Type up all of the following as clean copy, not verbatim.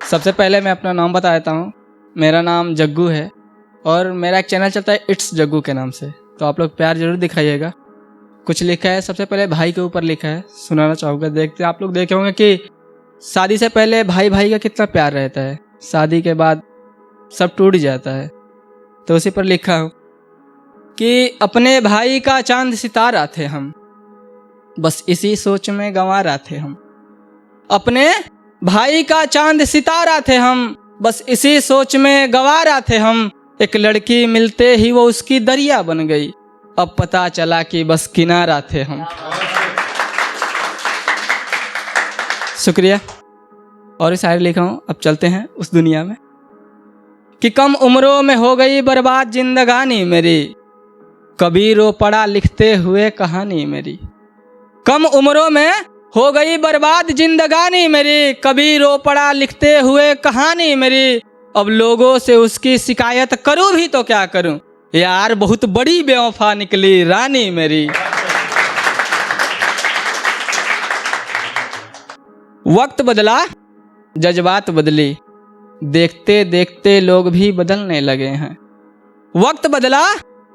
सबसे पहले मैं अपना नाम बता देता हूँ। मेरा नाम जग्गू है और मेरा एक चैनल चलता है इट्स जग्गू के नाम से, तो आप लोग प्यार जरूर दिखाइएगा। कुछ लिखा है, सबसे पहले भाई के ऊपर लिखा है, सुनाना चाहूँगा। देखते आप लोग देखे होंगे कि शादी से पहले भाई भाई का कितना प्यार रहता है, शादी के बाद सब टूट जाता है। तो उसी पर लिखा हूँ कि अपने भाई का चांद सितारा थे हम, बस इसी सोच में गंवारा थे हम। अपने भाई का चांद सितारा थे हम, बस इसी सोच में गंवारा थे हम। एक लड़की मिलते ही वो उसकी दरिया बन गई, अब पता चला कि बस किनारा थे हम। शुक्रिया। और इस शायरी लिखा हूँ। अब चलते हैं उस दुनिया में कि कम उम्रों में हो गई बर्बाद जिंदगानी मेरी, कभी रो पड़ा लिखते हुए कहानी मेरी। कम उम्रों में हो गई बर्बाद जिंदगानी मेरी, कभी रो पड़ा लिखते हुए कहानी मेरी। अब लोगों से उसकी शिकायत करूं भी तो क्या करूं, यार बहुत बड़ी बेवफा निकली रानी मेरी। वक्त बदला जज्बात बदली, देखते देखते लोग भी बदलने लगे हैं। वक्त बदला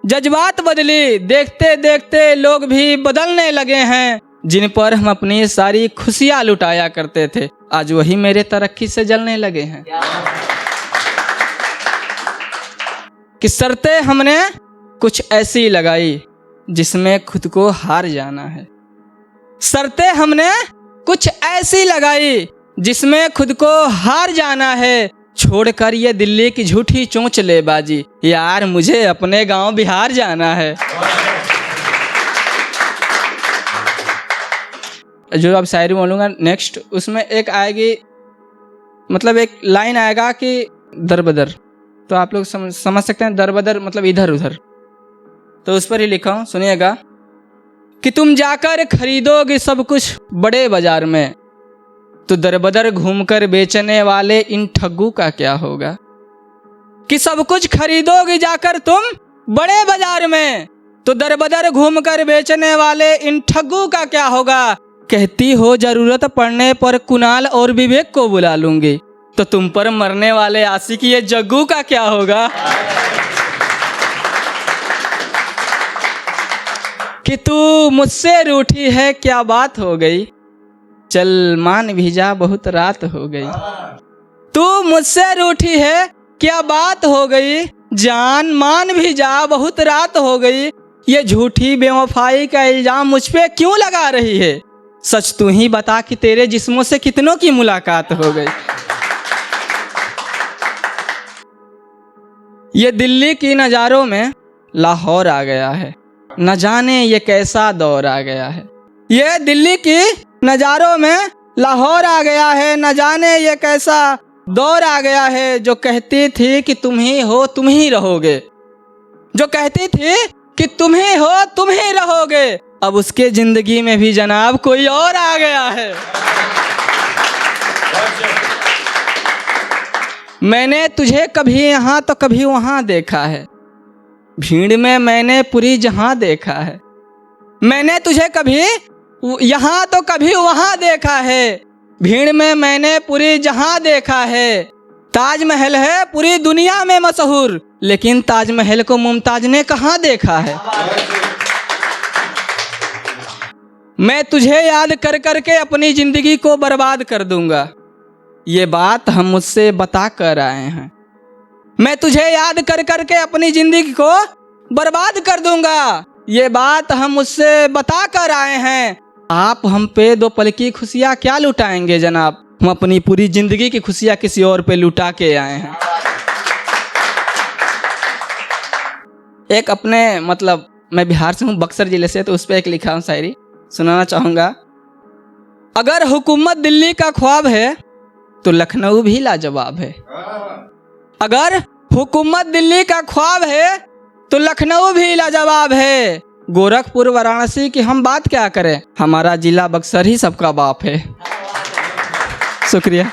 जज्बात बदली, देखते देखते लोग भी बदलने लगे हैं। जिन पर हम अपनी सारी खुशियां लुटाया करते थे, आज वही मेरे तरक्की से जलने लगे हैं। कि शर्तें हमने कुछ ऐसी लगाई जिसमें खुद को हार जाना है। शर्तें हमने कुछ ऐसी लगाई जिसमें खुद को हार जाना है। छोड़कर ये दिल्ली की झूठी चोंचलेबाजी, यार मुझे अपने गांव बिहार जाना है। जो अब शायरी बोलूँगा नेक्स्ट, उसमें एक आएगी, मतलब एक लाइन आएगा कि दर बदर, तो आप लोग समझ सकते हैं दर बदर मतलब इधर उधर। तो उस पर ही लिखा हूँ, सुनिएगा कि तुम जाकर खरीदोगे सब कुछ बड़े बाजार में, तो दर बदर घूमकर बेचने वाले इन ठग्गू का क्या होगा। कि सब कुछ खरीदोगे जाकर तुम बड़े बाजार में, तो दर बदर घूमकर बेचने वाले इन ठग्गू का क्या होगा। कहती हो जरूरत पड़ने पर कुणाल और विवेक को बुला लूंगी, तो तुम पर मरने वाले आशिक ये जग्गू का क्या होगा। कि तू मुझसे रूठी है क्या बात हो गई, चल मान भी जा बहुत रात हो गई। तू मुझसे रूठी है क्या बात हो गई, जान मान भी जा बहुत रात हो गई। ये झूठी बेवफाई का इल्जाम मुझ पे क्यों लगा रही है, सच तू ही बता कि तेरे जिस्मों से कितनों की मुलाकात हो गई। ये दिल्ली की नज़ारों में लाहौर आ गया है, न जाने ये कैसा दौर आ गया है। ये दिल्ली की नज़ारों में लाहौर आ गया है, न जाने ये कैसा दौर आ गया है। जो कहती थी कि तुम ही हो तुम ही रहोगे, जो कहती थी कि तुम ही हो तुम ही रहोगे, अब उसके जिंदगी में भी जनाब कोई और आ गया है। मैंने तुझे कभी यहाँ तो कभी वहाँ देखा है, भीड़ में मैंने पूरी जहां देखा है। मैंने तुझे कभी यहाँ तो कभी वहाँ देखा है, भीड़ में मैंने पूरी जहां देखा है। ताजमहल है पूरी दुनिया में मशहूर, लेकिन ताजमहल को मुमताज ने कहाँ देखा है। मैं तुझे याद कर कर के अपनी जिंदगी को बर्बाद कर दूंगा, ये बात हम मुझसे बता कर आए हैं। मैं तुझे याद कर कर के अपनी जिंदगी को बर्बाद कर दूंगा, ये बात हम मुझसे बता कर आए हैं। आप हम पे दो पल की खुशियाँ क्या लुटाएंगे जनाब, हम अपनी पूरी जिंदगी की खुशियाँ किसी और पे लुटा के आए हैं। एक अपने मतलब मैं बिहार से हूँ, बक्सर जिले से, तो उस पर एक लिखा हूँ शायरी, सुनाना चाहूँगा। अगर हुकूमत दिल्ली का ख्वाब है तो लखनऊ भी लाजवाब है। अगर हुकूमत दिल्ली का ख्वाब है तो लखनऊ भी लाजवाब है। गोरखपुर वाराणसी की हम बात क्या करें, हमारा जिला बक्सर ही सबका बाप है। शुक्रिया।